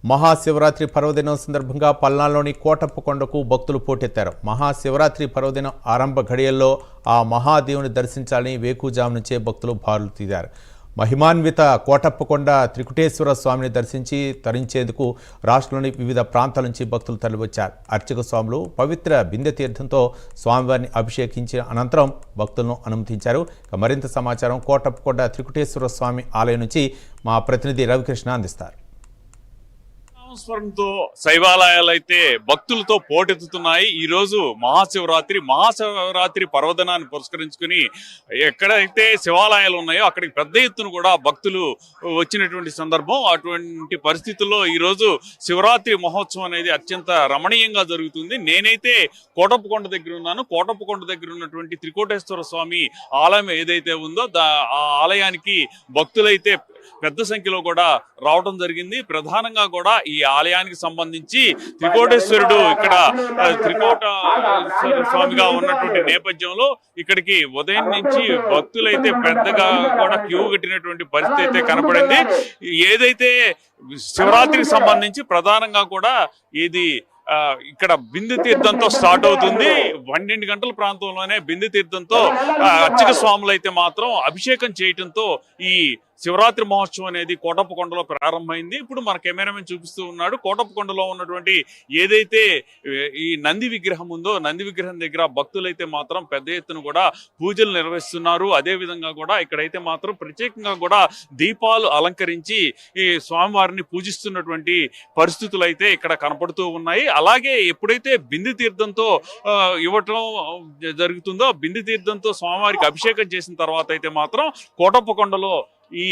మహాశివరాత్రి పర్వదినం సందర్భంగా పల్నాడులోని కోటప్పకొండకు భక్తులు పోటెత్తారు. మహాశివరాత్రి పర్వదినం ఆరంభ ఘడియల్లో ఆ మహాదేవుని దర్శించాలని వేకుజాము నుంచే భక్తులు బారులు తీరారు. మహిమాన్విత కోటప్పకొండ త్రికుటేశ్వర స్వామిని దర్శించి తరించేందుకు రాష్ట్రంలోని వివిధ ప్రాంతాల నుంచి భక్తులు తరలివచ్చారు. అర్చక స్వాములు పవిత్ర బిందె తీర్థంతో స్వామివారిని అభిషేకించిన అనంతరం భక్తులను అనుమతించారు. మరింత సమాచారం కోటప్పకొండ త్రికుటేశ్వర స్వామి ఆలయం నుంచి మా ప్రతినిధి రవికృష్ణ అందిస్తారు. స్మరణతో శైవాలయాలు అయితే భక్తులతో పోటెత్తుతున్నాయి. ఈ రోజు మహాశివరాత్రి పర్వదినాన్ని పురస్కరించుకుని ఎక్కడైతే శివాలయాలు ఉన్నాయో అక్కడికి పెద్ద ఎత్తున కూడా భక్తులు వచ్చినటువంటి సందర్భం. అటువంటి పరిస్థితుల్లో ఈ రోజు శివరాత్రి మహోత్సవం అనేది అత్యంత రమణీయంగా జరుగుతుంది. నేనైతే కోటప్పకొండ దగ్గర ఉన్నాను. కోటప్పకొండ దగ్గర ఉన్నటువంటి త్రికోటేశ్వర స్వామి ఆలయం ఏదైతే ఉందో ఆ ఆలయానికి భక్తులైతే పెద్ద సంఖ్యలో కూడా రావడం జరిగింది. ప్రధానంగా కూడా ఈ ఆలయానికి సంబంధించి త్రికోటేశ్వరుడు ఇక్కడ త్రికోటేశ్వర స్వామిగా ఉన్నటువంటి నేపథ్యంలో ఇక్కడికి ఉదయం నుంచి భక్తులైతే పెద్దగా కూడా క్యూ కట్టినటువంటి పరిస్థితి అయితే కనపడింది. ఏదైతే శివరాత్రికి సంబంధించి ప్రధానంగా కూడా ఇది ఇక్కడ బిందు తీర్థంతో స్టార్ట్ అవుతుంది. 12 గంటల ప్రాంతంలోనే బిందు తీర్థంతో అర్చక స్వాములు అయితే మాత్రం అభిషేకం చేయటంతో ఈ శివరాత్రి మహోత్సవం అనేది కోటప్పకొండలో ప్రారంభమైంది. ఇప్పుడు మన కెమెరామెన్ చూపిస్తూ ఉన్నాడు. కోటప్పకొండలో ఉన్నటువంటి ఏదైతే ఈ నంది విగ్రహం ఉందో నంది విగ్రహం దగ్గర భక్తులైతే మాత్రం పెద్ద ఎత్తున కూడా పూజలు నిర్వహిస్తున్నారు. అదే విధంగా కూడా ఇక్కడైతే మాత్రం ప్రత్యేకంగా కూడా దీపాలు అలంకరించి ఈ స్వామివారిని పూజిస్తున్నటువంటి పరిస్థితులు అయితే ఇక్కడ కనపడుతూ ఉన్నాయి. అలాగే ఎప్పుడైతే బిందు తీర్థంతో ఇవ్వటం జరుగుతుందో బిందు తీర్థంతో స్వామివారికి అభిషేకం చేసిన తర్వాత అయితే మాత్రం కోటప్పకొండలో ఈ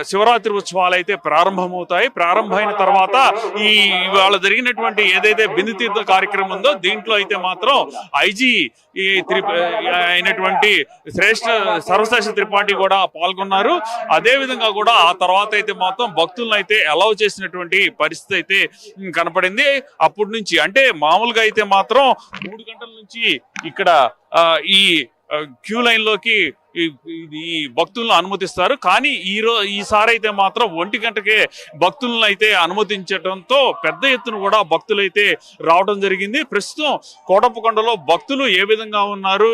శివరాత్రి ఉత్సవాలు అయితే ప్రారంభమవుతాయి. ప్రారంభమైన తర్వాత ఈ ఇవాళ జరిగినటువంటి ఏదైతే బిందు తీర్థ కార్యక్రమం ఉందో దీంట్లో అయితే మాత్రం ఐజీ అయినటువంటి సర్వశ్రేష్ఠ త్రిపాఠి కూడా పాల్గొన్నారు. అదే విధంగా కూడా ఆ తర్వాత అయితే మాత్రం భక్తులను అయితే అలౌ చేసినటువంటి పరిస్థితి అయితే కనపడింది. అప్పటి నుంచి అంటే మామూలుగా అయితే మాత్రం 3 గంటల నుంచి ఇక్కడ ఈ క్యూ లైన్ లోకి ఈ భక్తులను అనుమతిస్తారు. కానీ ఈసారి అయితే మాత్రం 1 గంటకే భక్తులను అయితే అనుమతించడంతో పెద్ద ఎత్తున కూడా భక్తులైతే రావడం జరిగింది. ప్రస్తుతం కోటప్పకొండలో భక్తులు ఏ విధంగా ఉన్నారు,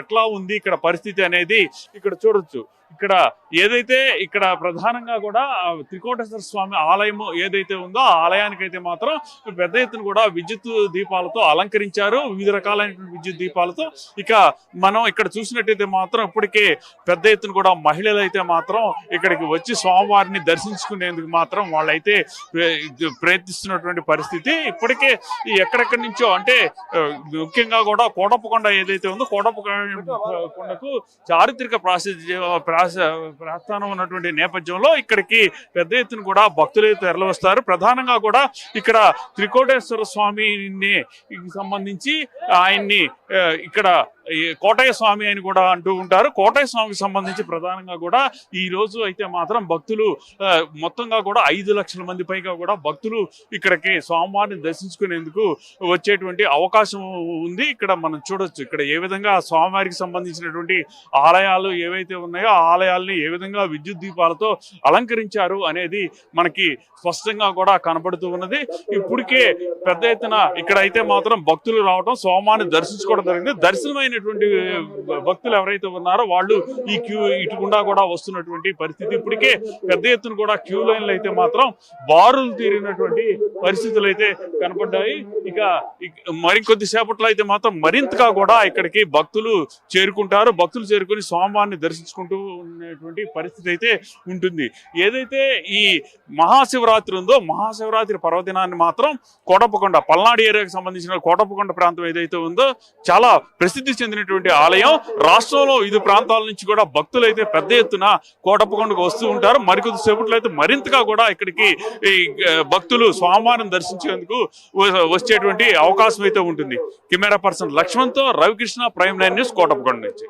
ఎట్లా ఉంది ఇక్కడ పరిస్థితి అనేది ఇక్కడ చూడొచ్చు. ఇక్కడ ఏదైతే ఇక్కడ ప్రధానంగా కూడా త్రికోటేశ్వర స్వామి ఆలయం ఏదైతే ఉందో ఆ ఆలయానికి అయితే మాత్రం పెద్ద ఎత్తున కూడా విద్యుత్ దీపాలతో అలంకరించారు. వివిధ రకాలైనటువంటి విద్యుత్ దీపాలతో ఇక మనం ఇక్కడ చూసినట్టయితే మాత్రం ఇప్పటికే పెద్ద ఎత్తున కూడా మహిళలు అయితే మాత్రం ఇక్కడికి వచ్చి స్వామివారిని దర్శించుకునేందుకు మాత్రం వాళ్ళైతే ప్రయత్నిస్తున్నటువంటి పరిస్థితి. ఇప్పటికే ఎక్కడెక్కడి నుంచో అంటే ముఖ్యంగా కూడా కోటప్పకొండ ఏదైతే ఉందో కోటప్పకొండకు చారిత్రక ప్రస్థానం ఉన్నటువంటి నేపథ్యంలో ఇక్కడికి పెద్ద ఎత్తున కూడా భక్తులైతే తరలివస్తారు. ప్రధానంగా కూడా ఇక్కడ త్రికోటేశ్వర స్వామిని సంబంధించి ఆయన్ని ఇక్కడ కోటయ్య స్వామి అని కూడా అంటూ ఉంటారు. కోటయ్య స్వామికి సంబంధించి ప్రధానంగా కూడా ఈ రోజు అయితే మాత్రం భక్తులు మొత్తంగా కూడా 5 లక్షల మంది పైగా కూడా భక్తులు ఇక్కడికి స్వామివారిని దర్శించుకునేందుకు వచ్చేటువంటి అవకాశం ఉంది. ఇక్కడ మనం చూడొచ్చు ఇక్కడ ఏ విధంగా స్వామివారికి సంబంధించినటువంటి ఆలయాలు ఏవైతే ఉన్నాయో ఆ ఆలయాల్ని ఏ విధంగా విద్యుత్ దీపాలతో అలంకరించారు అనేది మనకి స్పష్టంగా కూడా కనబడుతూ ఉన్నది. ఇప్పటికే పెద్ద ఎత్తున ఇక్కడ అయితే మాత్రం భక్తులు రావడం స్వామివారిని దర్శించుకోవడం జరిగింది. దర్శనమైనటువంటి భక్తులు ఎవరైతే ఉన్నారో వాళ్ళు ఈ క్యూ ఇటుకుండా కూడా వస్తున్నటువంటి పరిస్థితి. ఇప్పటికే పెద్ద ఎత్తున కూడా క్యూ లైన్లు అయితే మాత్రం బారులు తీరినటువంటి పరిస్థితులు అయితే కనపడ్డాయి. ఇక మరికొద్ది సేపట్లో అయితే మాత్రం మరింతగా కూడా ఇక్కడికి భక్తులు చేరుకుంటారు. భక్తులు చేరుకుని స్వామివారిని దర్శించుకుంటూ ఉన్నటువంటి పరిస్థితి అయితే ఉంటుంది. ఏదైతే ఈ మహాశివరాత్రి ఉందో మహాశివరాత్రి పర్వదినాన్ని మాత్రం కోటప్పకొండ పల్నాడు ఏరియాకి సంబంధించిన కోటప్పకొండ ప్రాంతం ఏదైతే ఉందో చాలా ప్రసిద్ధి చెందినటువంటి ఆలయం. రాష్ట్రంలో 5 ప్రాంతాల నుంచి కూడా భక్తులు అయితే పెద్ద ఎత్తున కోటప్పకొండకు వస్తూ ఉంటారు. మరికొద్ది సేపట్లో అయితే మరింతగా కూడా ఇక్కడికి భక్తులు స్వామివారిని దర్శించేందుకు వచ్చేటువంటి అవకాశం అయితే ఉంటుంది. కెమెరా పర్సన్ లక్ష్మణ్తో రవికృష్ణ, ప్రైమ్ 9 న్యూస్, కోటప్పకొండ నుంచి.